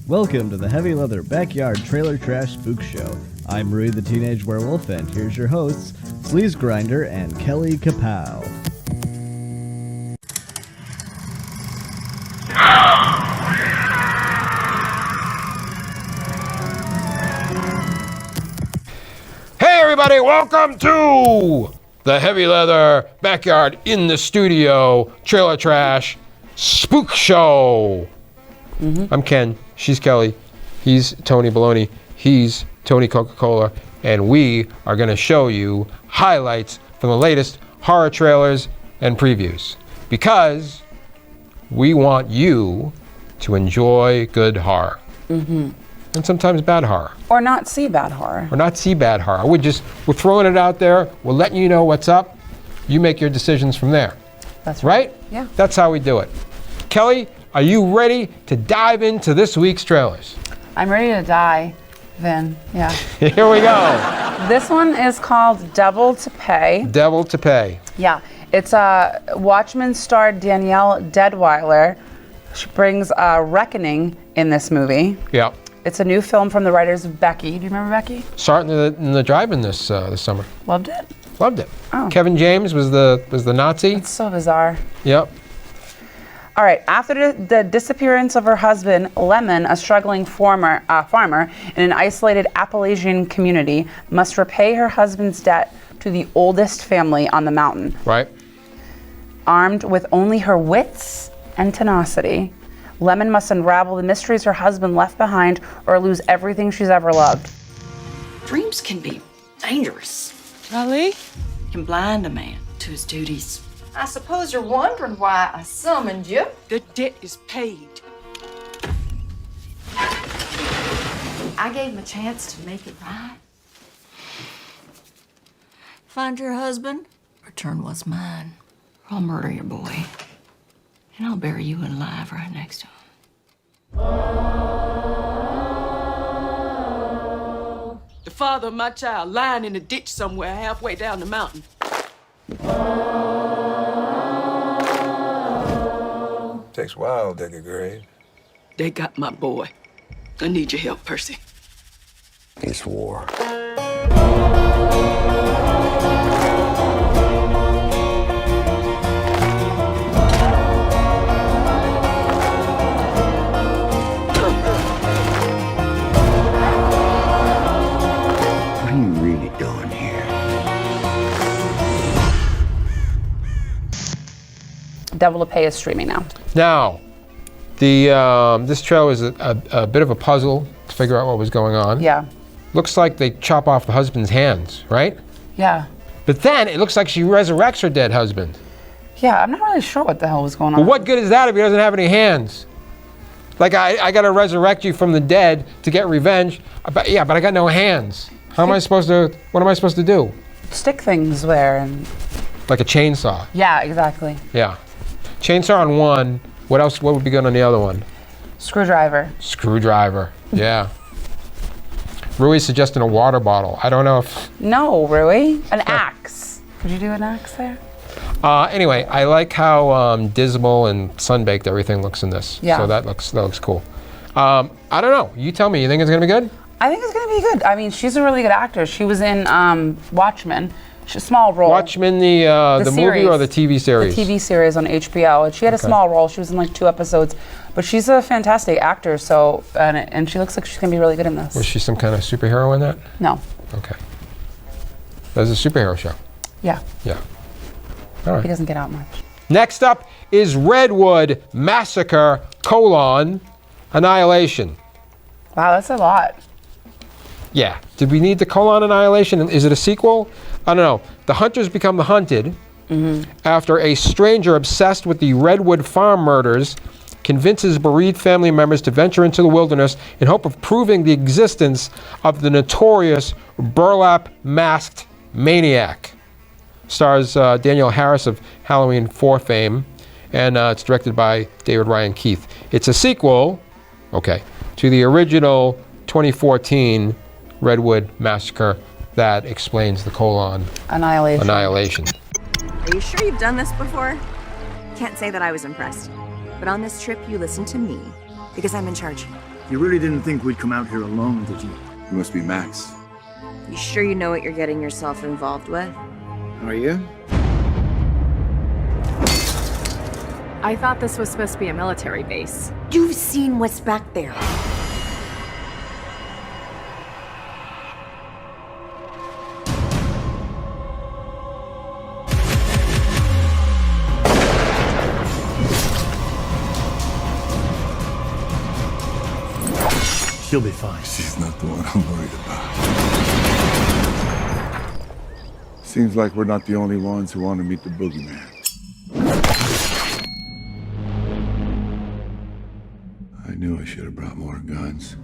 Welcome to the Heavy Leather Backyard Trailer Trash Spook Show. I'm Rui the Teenage Werewolf, and here's your hosts, Sleazegrinder and Kelly Kapow. Hey everybody, welcome to the Heavy Leather Backyard in the Studio Trailer Trash Spook Show. I'm Ken, she's Kelly, he's Tony Baloney, he's Tony Coca-Cola, and we are going to show you highlights from the latest horror trailers and previews because we want you to enjoy good horror. And sometimes bad horror. Or not see bad horror. Or not see bad horror. We're throwing it out there, we're letting you know what's up, you make your decisions from there. That's right. Yeah. That's how we do it. Kelly, are you ready to dive into this week's trailers? I'm ready to die, Vin. Yeah. Here we go. This one is called Devil to Pay. Devil to Pay. Yeah. It's Watchmen star Danielle Deadwyler. She brings reckoning in this movie. Yeah. It's a new film from the writers of Becky. Do you remember Becky? Starting in the drive-in this summer. Loved it? Loved it. Oh. Kevin James was the Nazi. It's so bizarre. Yep. All right, after the disappearance of her husband, Lemon, a struggling farmer in an isolated Appalachian community, must repay her husband's debt to the oldest family on the mountain. Right. Armed with only her wits and tenacity, Lemon must unravel the mysteries her husband left behind or lose everything she's ever loved. Dreams can be dangerous. Really? Can blind a man to his duties. I suppose you're wondering why I summoned you. The debt is paid. I gave him a chance to make it right. Find your husband, return what's mine. Or I'll murder your boy. And I'll bury you alive right next to him. The father of my child lying in a ditch somewhere halfway down the mountain. Takes a while to dig a grave. They got my boy. I need your help, Percy. It's war. What are you really doing here? Devil to Pay is streaming now. Now, this trailer was a bit of a puzzle to figure out what was going on. Yeah. Looks like they chop off the husband's hands, right? Yeah. But then it looks like she resurrects her dead husband. Yeah, I'm not really sure what the hell was going on. But what good is that if he doesn't have any hands? Like, I gotta resurrect you from the dead to get revenge, but I got no hands. What am I supposed to do? Stick things there and... Like a chainsaw. Yeah, exactly. Yeah. Chainsaw on one, what else, what would be good on the other one? Screwdriver. Screwdriver, yeah. Rui's suggesting a water bottle. I don't know if... No, Rui. An axe. Could you do an axe there? Anyway, I like how dismal and sun-baked everything looks in this. Yeah. So that looks cool. I don't know. You tell me. You think it's gonna be good? I think it's going to be good. I mean, she's a really good actor. She was in Watchmen. She's a small role. Watchmen, the movie series. or the TV series? The TV series on HBO. And she had a small role. She was in like 2 episodes. But she's a fantastic actor, so and she looks like she's going to be really good in this. Was she some kind of superhero in that? No. Okay. That was a superhero show. Yeah. Yeah. All right. He doesn't get out much. Next up is Redwood Massacre: Annihilation. Wow, that's a lot. Yeah. Did we need the Annihilation? Is it a sequel? I don't know. The hunters become the hunted after a stranger obsessed with the Redwood farm murders convinces bereaved family members to venture into the wilderness in hope of proving the existence of the notorious burlap masked maniac. Stars Danielle Harris of Halloween 4 fame, and it's directed by David Ryan Keith. It's a sequel, to the original 2014 Redwood Massacre that explains the Annihilation. Are you sure you've done this before? Can't say that I was impressed. But on this trip, you listen to me, because I'm in charge. You really didn't think we'd come out here alone, did you? You must be Max. You sure you know what you're getting yourself involved with? Are you? I thought this was supposed to be a military base. You've seen what's back there. She'll be fine. She's not the one I'm worried about. Seems like we're not the only ones who want to meet the boogeyman. I knew I should have brought more guns.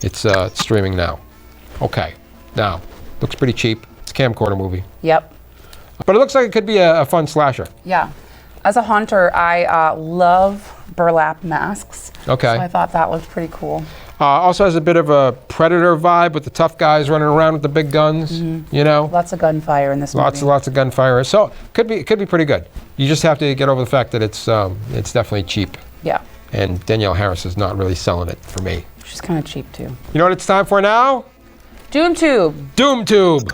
It's streaming now. Okay. Now, looks pretty cheap. It's a camcorder movie. Yep. But it looks like it could be a fun slasher. Yeah. As a haunter, I love burlap masks. Okay. So I thought that was pretty cool. Also has a bit of a Predator vibe with the tough guys running around with the big guns. You know, Lots of gunfire in this movie. lots of gunfire. So could be pretty good. You just have to get over the fact that it's definitely cheap. Yeah. And Danielle Harris is not really selling it for me. She's kind of cheap too. You know what it's time for now? Doom Tube. Doom Tube.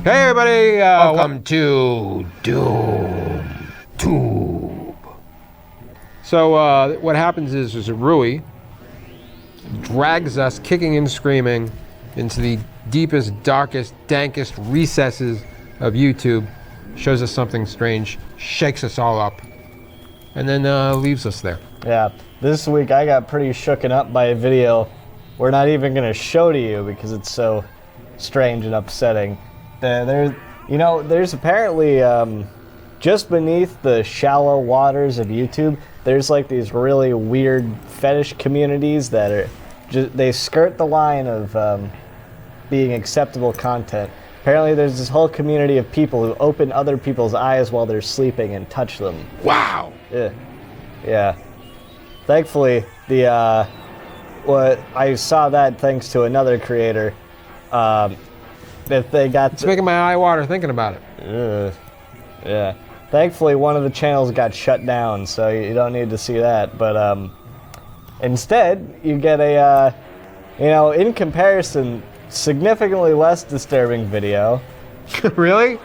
Hey everybody, welcome to Doom Tube. So what happens is Rui drags us kicking and screaming into the deepest, darkest, dankest recesses of YouTube, shows us something strange, shakes us all up, and then leaves us there. Yeah, this week I got pretty shooken up by a video we're not even going to show to you because it's so strange and upsetting. There's apparently just beneath the shallow waters of YouTube, there's like these really weird fetish communities that are they skirt the line of being acceptable content. Apparently there's this whole community of people who open other people's eyes while they're sleeping and touch them. Wow. Yeah. Thankfully, I saw that thanks to another creator. It's making my eye water thinking about it. Yeah. Thankfully, one of the channels got shut down, so you don't need to see that. But instead, you get a, in comparison, significantly less disturbing video. Really?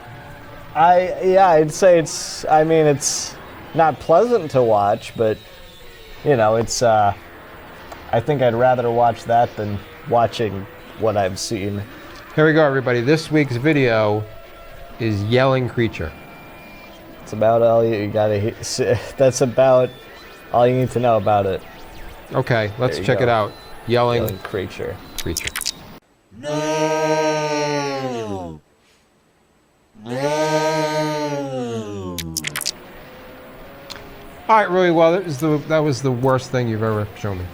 I'd say it's not pleasant to watch, but, it's, I think I'd rather watch that than watching what I've seen. Here we go, everybody. This week's video is Yelling Creature. It's about all you gotta. That's about all you need to know about it. Okay, let's check it out. Yelling Creature. No. All right, Rui. Well, that was the worst thing you've ever shown me.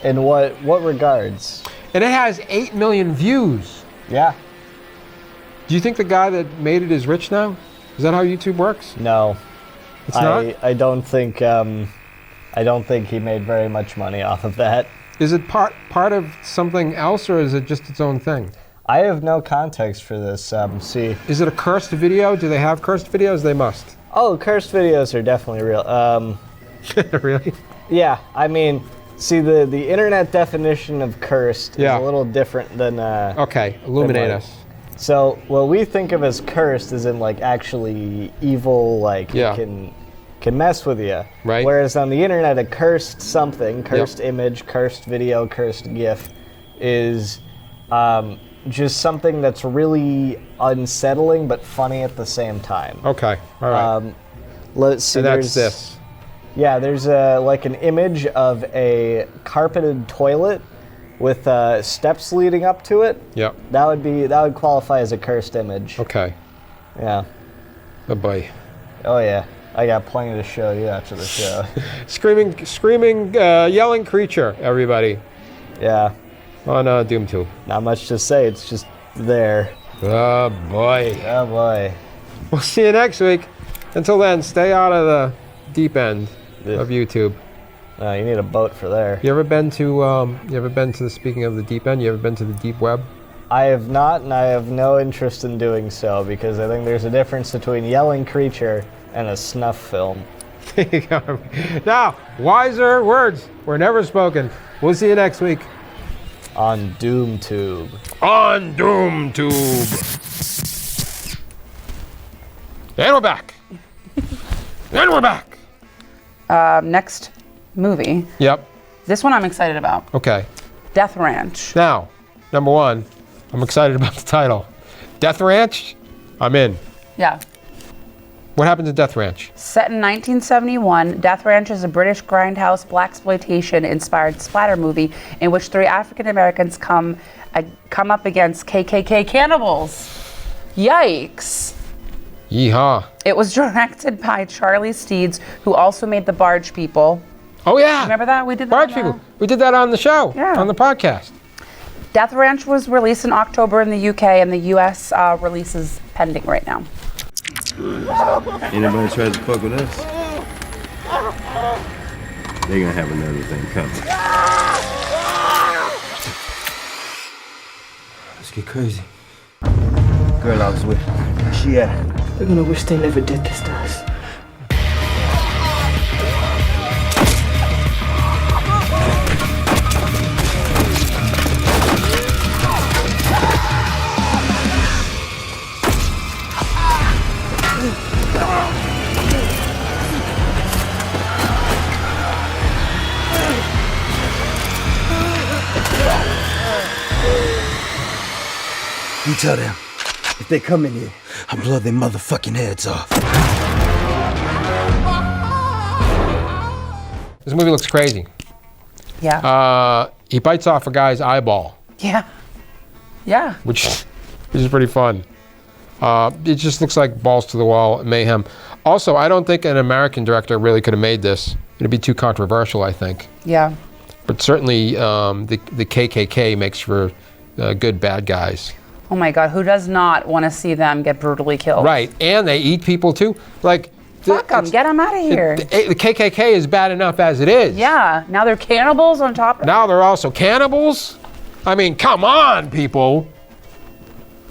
In what regards? And it has 8 million views. Yeah. Do you think the guy that made it is rich now? Is that how YouTube works? No. It's not? I don't think he made very much money off of that. Is it part of something else, or is it just its own thing? I have no context for this. See. Is it a cursed video? Do they have cursed videos? They must. Oh, cursed videos are definitely real. Really? Yeah. See, the internet definition of cursed is a little different than... okay, illuminate us. So, what we think of as cursed is in, actually evil, can mess with you. Right. Whereas on the internet, a cursed something, cursed image, cursed video, cursed GIF, is just something that's really unsettling but funny at the same time. Okay, all right. Let's see, and that's this. Yeah, there's an image of a carpeted toilet with steps leading up to it. Yep. That would qualify as a cursed image. Okay. Yeah. Oh boy. Oh yeah. I got plenty to show you after the show. Screaming, yelling creature, everybody. Yeah. On DoomTube. Not much to say. It's just there. Oh boy. Oh boy. We'll see you next week. Until then, stay out of the deep end of YouTube. You need a boat for there. You ever been to speaking of the deep end, you ever been to the deep web? I have not, and I have no interest in doing so because I think there's a difference between yelling creature and a snuff film. Now, wiser words were never spoken. We'll see you next week. On DoomTube. On DoomTube. And we're back. And we're back. Next movie. Yep. This one I'm excited about. Okay. Death Ranch. Now, number one, I'm excited about the title. Death Ranch? I'm in. Yeah. What happens in Death Ranch? Set in 1971, Death Ranch is a British grindhouse blaxploitation-inspired splatter movie in which 3 African Americans come up against KKK cannibals. Yikes. Yeehaw. It was directed by Charlie Steeds, who also made The Barge People. Oh yeah. Remember that? We did that. Barge People. We did that on the show. Yeah. On the podcast. Death Ranch was released in October in the UK, and the US release is pending right now. Anybody tries to fuck with us, they're gonna have another thing coming. Let's get crazy. Girl I was with, she they're gonna wish they never did this to us. You tell them, if they come in here, I'll blow their motherfucking heads off. This movie looks crazy. Yeah. He bites off a guy's eyeball. Yeah. Yeah. Which is pretty fun. It just looks like balls to the wall mayhem. Also, I don't think an American director really could have made this. It'd be too controversial, I think. Yeah. But certainly the KKK makes for good bad guys. Oh my God, who does not want to see them get brutally killed? Right, and they eat people too. Like, fuck them, get them out of here. The KKK is bad enough as it is. Yeah, now they're cannibals on top of it. Now they're also cannibals? I mean, come on, people.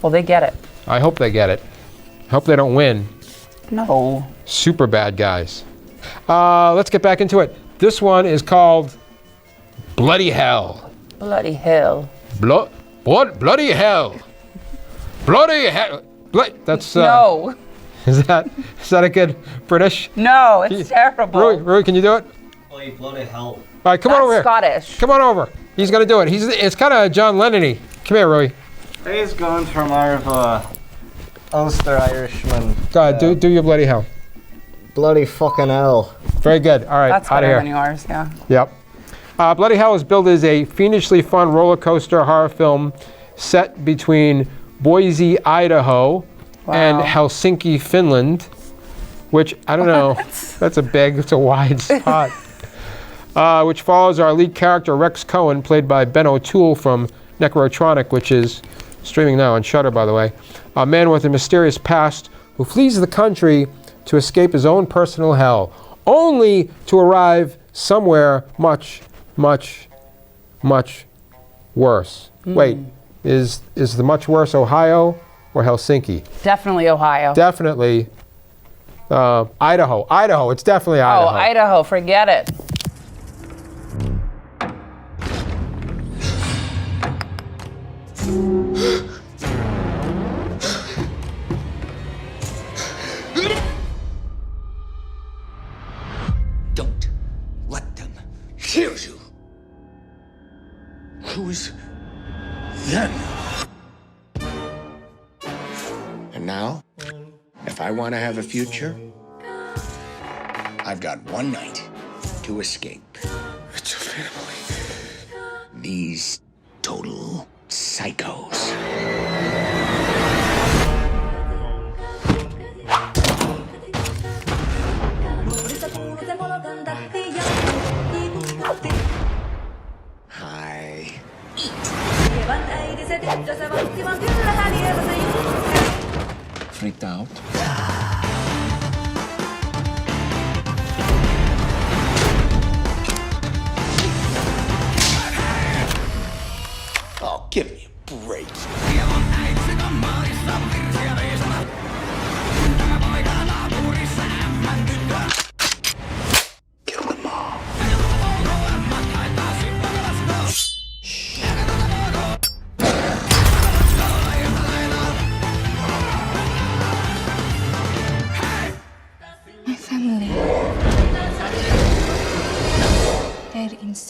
Well, they get it. I hope they get it. I hope they don't win. No. Super bad guys. Let's get back into it. This one is called Bloody Hell. Bloody hell. Bloody hell. Bloody hell. That's no. Is that a good British? No, it's terrible. Rui, can you do it? Bloody hell. All right, come on over here. Scottish. Come on over. He's gonna do it. It's kind of John Lennon-y. Come here, Rui. He's going for more of a Ulster Irishman. Go ahead, do your bloody hell. Bloody fucking hell. Very good. All right, That's out of better here. than yours, yeah. Yep. Bloody Hell is billed as a fiendishly fun roller coaster horror film set between Boise, Idaho, and Helsinki, Finland, which, I don't know, it's a wide spot, which follows our lead character, Rex Cohen, played by Ben O'Toole from Necrotronic, which is streaming now on Shudder, by the way, a man with a mysterious past who flees the country to escape his own personal hell, only to arrive somewhere much, much, much worse. Wait, is the much worse Ohio or Helsinki? Definitely Ohio. Definitely Idaho. Idaho, it's definitely Idaho. Oh, Idaho, forget it. Don't let them hear you. Who's them? And now, if I want to have a future, I've got one night to escape. It's a family. These total psychos. Hi. Freaked out?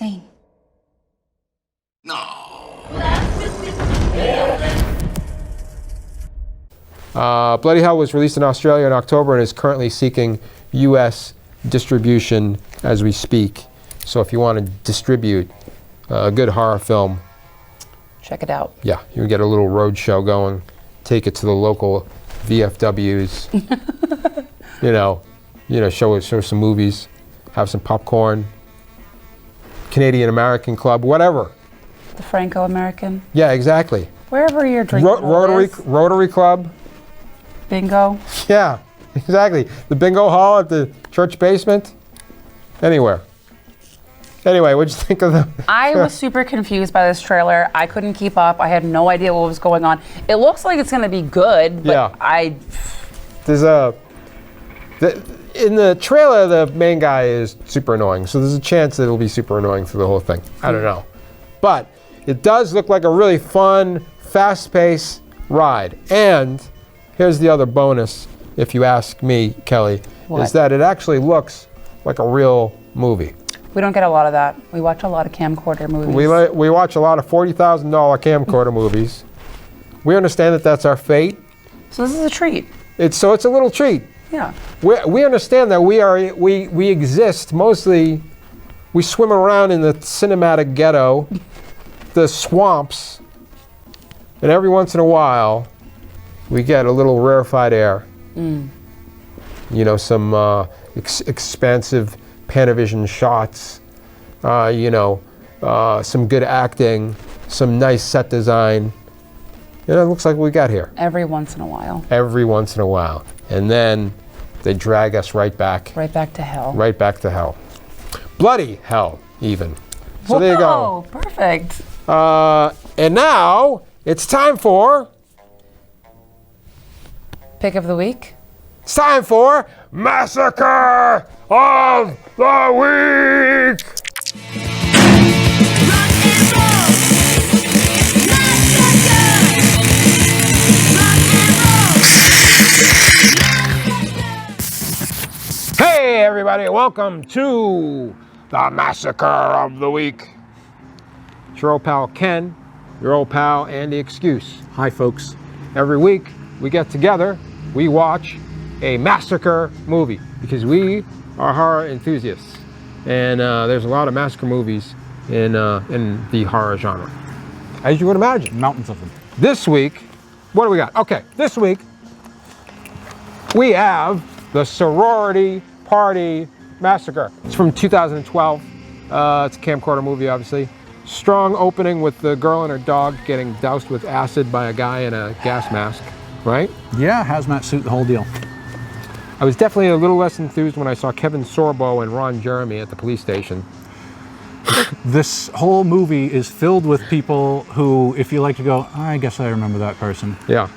insane. Bloody Hell was released in Australia in October and is currently seeking U.S. distribution as we speak. So if you want to distribute a good horror film, check it out. Yeah, you can get a little road show going, take it to the local VFWs, show some movies, have some popcorn, Canadian American Club, whatever. The Franco-American. Yeah, exactly. Wherever you're drinking. Rotary Club. Bingo. Yeah, exactly. The bingo hall at the church basement. Anywhere. Anyway, what'd you think of the... I was super confused by this trailer. I couldn't keep up. I had no idea what was going on. It looks like it's going to be good, but yeah. There's in the trailer, the main guy is super annoying, so there's a chance that it'll be super annoying through the whole thing. I don't know. But it does look like a really fun, fast-paced ride. And here's the other bonus, if you ask me, Kelly, is that it actually looks like a real movie. We don't get a lot of that. We watch a lot of camcorder movies. We watch a lot of $40,000 camcorder movies. We understand that that's our fate. So this is a treat. It's a little treat. Yeah. We understand that we exist mostly. We swim around in the cinematic ghetto, the swamps, and every once in a while, we get a little rarefied air. Some expansive Panavision shots, some good acting, some nice set design. It looks like what we got here. Every once in a while. Every once in a while. And then they drag us right back. Right back to hell. Right back to hell. Bloody hell, even. So there you go. Perfect. And now it's time for... Pick of the week. It's time for Massacre of the Week! Hey everybody, welcome to the Massacre of the Week. It's your old pal Ken, your old pal Andy Excuse. Hi folks. Every week we get together, we watch a massacre movie because we are horror enthusiasts, and there's a lot of massacre movies in the horror genre, as you would imagine. Mountains of them. This week, what do we got? Okay, this week we have the Sorority Party Massacre. It's from 2012. It's a camcorder movie, obviously. Strong opening with the girl and her dog getting doused with acid by a guy in a gas mask, right? Yeah, hazmat suit, the whole deal. I was definitely a little less enthused when I saw Kevin Sorbo and Ron Jeremy at the police station. This whole movie is filled with people who, if you like to go, I guess I remember that person. Yeah.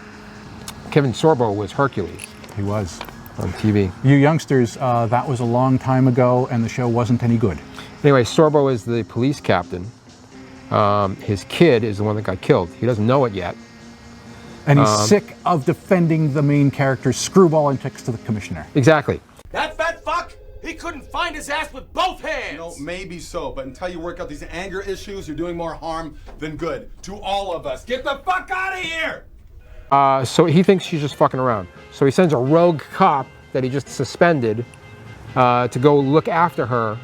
Kevin Sorbo was Hercules. He was. On TV. You youngsters, that was a long time ago and the show wasn't any good. Anyway, Sorbo is the police captain. His kid is the one that got killed. He doesn't know it yet. And he's sick of defending the main character's screwball antics to the commissioner. Exactly. That fat fuck, he couldn't find his ass with both hands! Maybe so, but until you work out these anger issues, you're doing more harm than good. To all of us. Get the fuck out of here! So he thinks she's just fucking around. So he sends a rogue cop that he just suspended to go look after her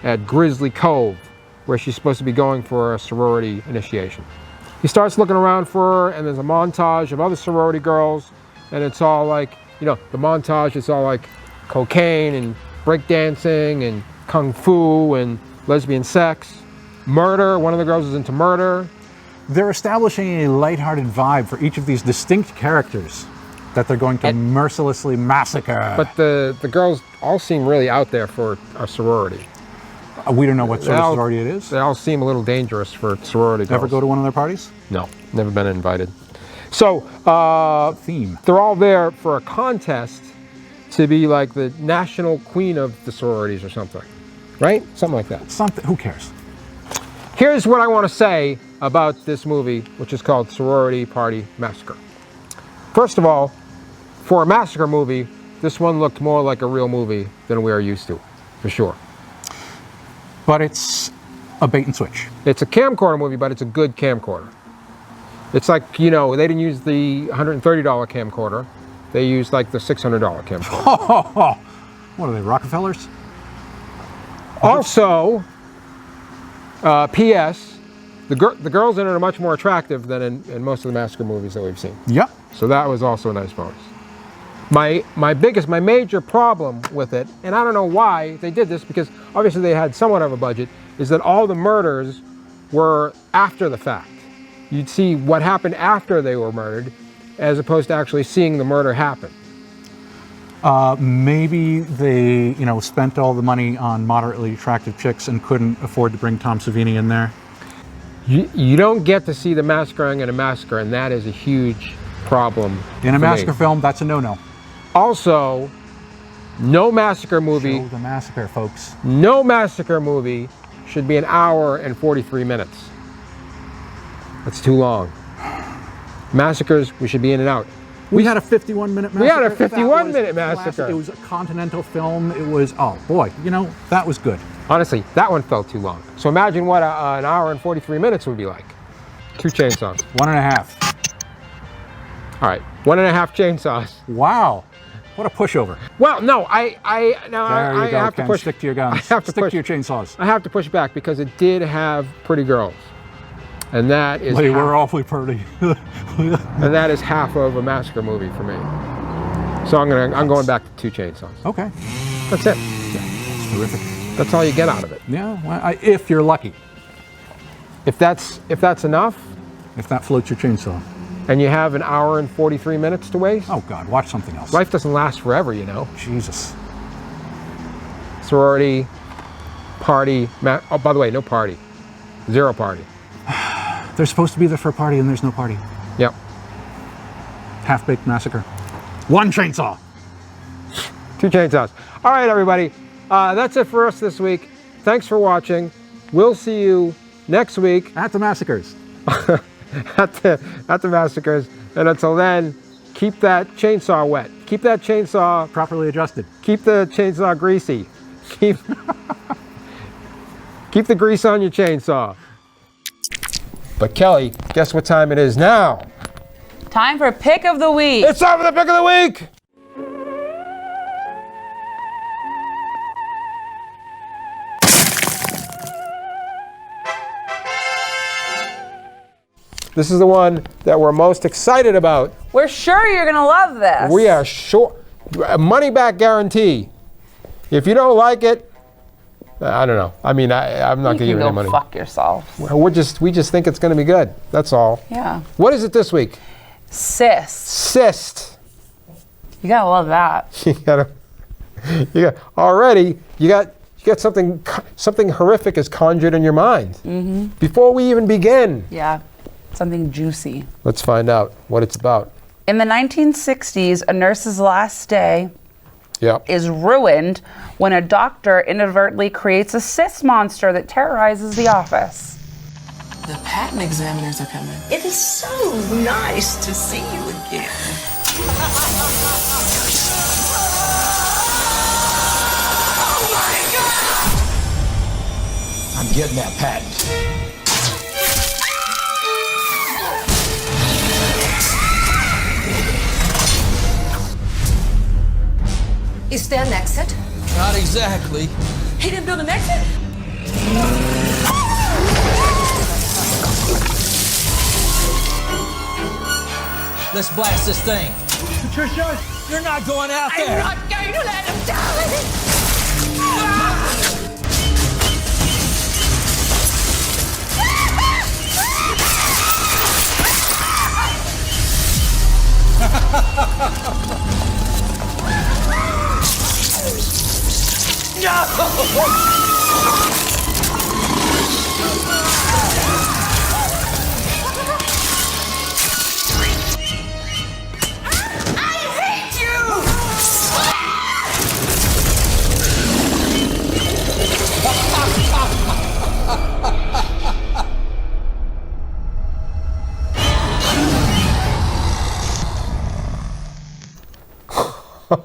at Grizzly Cove, where she's supposed to be going for a sorority initiation. He starts looking around for her, and there's a montage of other sorority girls, and it's all like, the montage is all like cocaine and breakdancing and kung fu and lesbian sex. Murder, one of the girls is into murder. They're establishing a lighthearted vibe for each of these distinct characters that they're going to mercilessly massacre. But the girls all seem really out there for a sorority. We don't know what sort of sorority it is. They all seem a little dangerous for sorority girls. Ever go to one of their parties? No, never been invited. So, theme. They're all there for a contest to be like the national queen of the sororities or something, right? Something like that. Something, who cares? Here's what I want to say about this movie, which is called Sorority Party Massacre. First of all, for a massacre movie, this one looked more like a real movie than we are used to, for sure. But it's a bait and switch. It's a camcorder movie, but it's a good camcorder. It's like, you know, they didn't use the $130 camcorder. They used like the $600 camcorder. What are they, Rockefellers? Also, P.S., the girls in it are much more attractive than in most of the Massacre movies that we've seen. Yep. So that was also a nice bonus. My major problem with it, and I don't know why they did this, because obviously they had somewhat of a budget, is that all the murders were after the fact. You'd see what happened after they were murdered, as opposed to actually seeing the murder happen. Maybe they, spent all the money on moderately attractive chicks and couldn't afford to bring Tom Savini in there. You don't get to see the massacring in a massacre, and that is a huge problem. In a massacre film, that's a no-no. Also, no massacre movie. Show the massacre, folks. No massacre movie should be an hour and 43 minutes. That's too long. Massacres, we should be in and out. We had a 51-minute massacre. We had a 51-minute massacre. It was a continental film. It was, oh boy, that was good. Honestly, that one felt too long. So imagine what an hour and 43 minutes would be like. 2 chainsaws. 1.5. All right, 1.5 chainsaws. Wow, what a pushover. Well, no, I have to push. Stick to your guns. I have to stick push, to your chainsaws. I have to push back because it did have pretty girls, and that is. They were awfully pretty. And that is half of a massacre movie for me. So I'm going back to 2 chainsaws. Okay, that's it. Yeah, that's terrific. That's all you get out of it. Yeah, well, if you're lucky. If that's enough. If that floats your chainsaw. And you have an hour and 43 minutes to waste. Oh God, watch something else. Life doesn't last forever, Jesus. Sorority, party. Oh, by the way, no party. 0 party. They're supposed to be there for a party, and there's no party. Yep. Half-baked massacre. 1 chainsaw. 2 chainsaws. All right, everybody. That's it for us this week. Thanks for watching. We'll see you next week at the Massacres. at the Massacres. And until then, keep that chainsaw wet. Keep that chainsaw properly adjusted. Keep the chainsaw greasy. Keep the grease on your chainsaw. But Kelly, guess what time it is now? Time for Pick of the Week. It's time for the Pick of the Week. This is the one that we're most excited about. We're sure you're going to love this. We are sure. A money back guarantee. If you don't like it, I don't know. I mean, I'm not going to give you any money. Fuck yourself. We just think it's going to be good. That's all. Yeah. What is it this week? Cyst. You got to love that. You got something horrific is conjured in your mind. Mm-hmm. Before we even begin. Yeah. Something juicy. Let's find out what it's about. In the 1960s, a nurse's last day is ruined when a doctor inadvertently creates a cyst monster that terrorizes the office. The patent examiners are coming. It is so nice to see you again. Oh my God! I'm getting that patent. Is there an exit? Not exactly. He didn't build an exit? Let's blast this thing. Patricia! You're not going out there. I'm not going to let him die!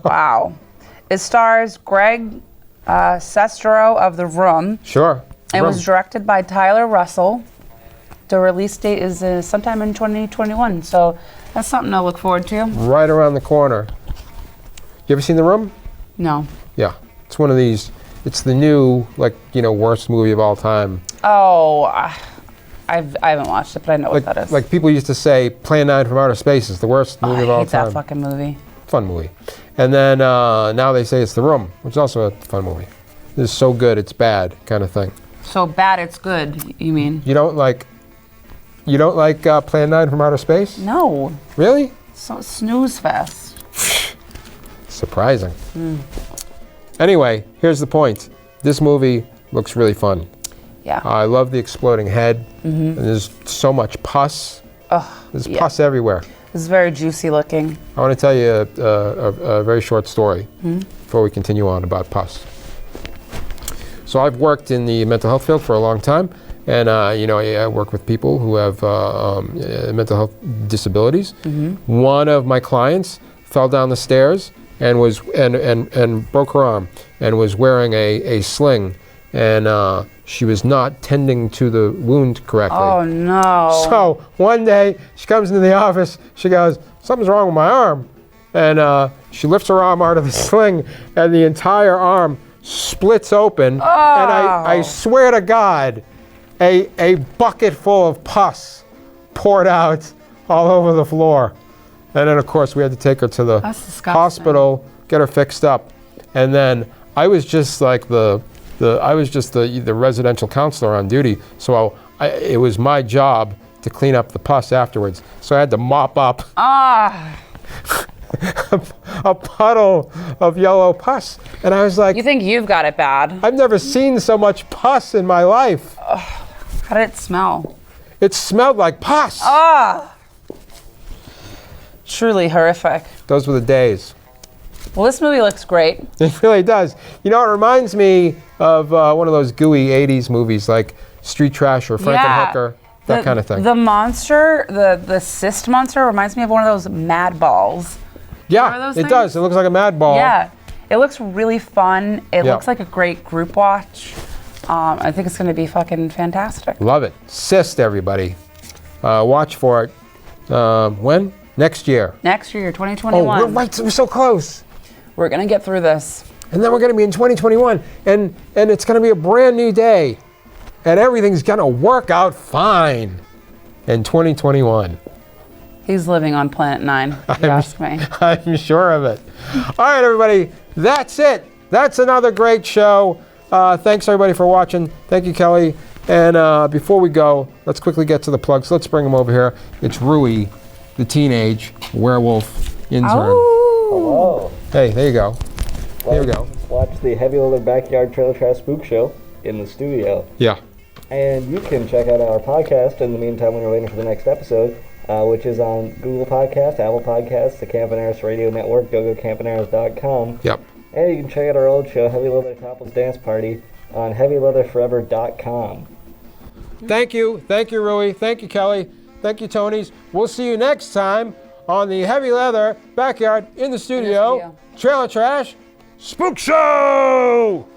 Wow. It stars Greg Sestero of The Room. Sure. It was directed by Tyler Russell. The release date is sometime in 2021, so that's something to look forward to. Right around the corner. You ever seen The Room? No. Yeah, it's one of these. It's the new, worst movie of all time. Oh, I haven't watched it, but I know what that is. Like people used to say, Plan 9 from Outer Space is the worst movie of all I hate time. that fucking movie. Fun movie. And then now they say it's The Room, which is also a fun movie. This is so good, it's bad kind of thing. So bad it's good, you mean? You don't like Plan 9 from Outer Space? No. Really? So snooze fest. Surprising. Anyway, here's the point. This movie looks really fun. Yeah. I love the exploding head. And there's so much pus. There's pus everywhere. It's very juicy looking. I want to tell you a very short story before we continue on about pus. So I've worked in the mental health field for a long time, and I work with people who have mental health disabilities. One of my clients fell down the stairs and was and broke her arm and was wearing a sling, and she was not tending to the wound correctly. Oh no. So one day she comes into the office, she goes, "Something's wrong with my arm." And she lifts her arm out of the sling, and the entire arm splits open. And I swear to God, a bucket full of pus poured out all over the floor. And then of course we had to take her to the hospital, get her fixed up. And then I was just like the residential counselor on duty, so it was my job to clean up the pus afterwards. So I had to mop up a puddle of yellow pus, and I was like, "You think you've got it bad?" I've never seen so much pus in my life. How did it smell? It smelled like pus. Truly horrific. Those were the days. Well, this movie looks great. It really does. You know, it reminds me of one of those gooey 80s movies like Street Trash or Frankenhooker, that kind of thing. The monster, the cyst monster, reminds me of one of those mad balls. Yeah, it does. It looks like a mad ball. Yeah, it looks really fun. It looks like a great group watch. I think it's going to be fucking fantastic. Love it. Cyst, everybody. Watch for it. When? Next year. Next year, 2021. Oh, we're so close. We're going to get through this. And then we're going to be in 2021. And it's going to be a brand new day. And everything's going to work out fine in 2021. He's living on Planet 9, if you ask me. I'm sure of it. All right, everybody. That's it. That's another great show. Thanks, everybody, for watching. Thank you, Kelly. And before we go, let's quickly get to the plugs. Let's bring them over here. It's Rui, the teenage werewolf intern. Hello. Hey, there you go. Here we go. Watch the Heavy Leather Backyard Trailer Trash Spookshow in the studio. Yeah. And you can check out our podcast in the meantime when you're waiting for the next episode, which is on Google Podcasts, Apple Podcasts, the Campaneris Radio Network, GoGoCampaneris.com. Yep. And you can check out our old show, Heavy Leather Topless Dance Party, on HeavyLeatherForever.com. Thank you. Thank you, Rui. Thank you, Kelly. Thank you, Tonys. We'll see you next time on the Heavy Leather Backyard in the studio Trailer Trash Spook Show!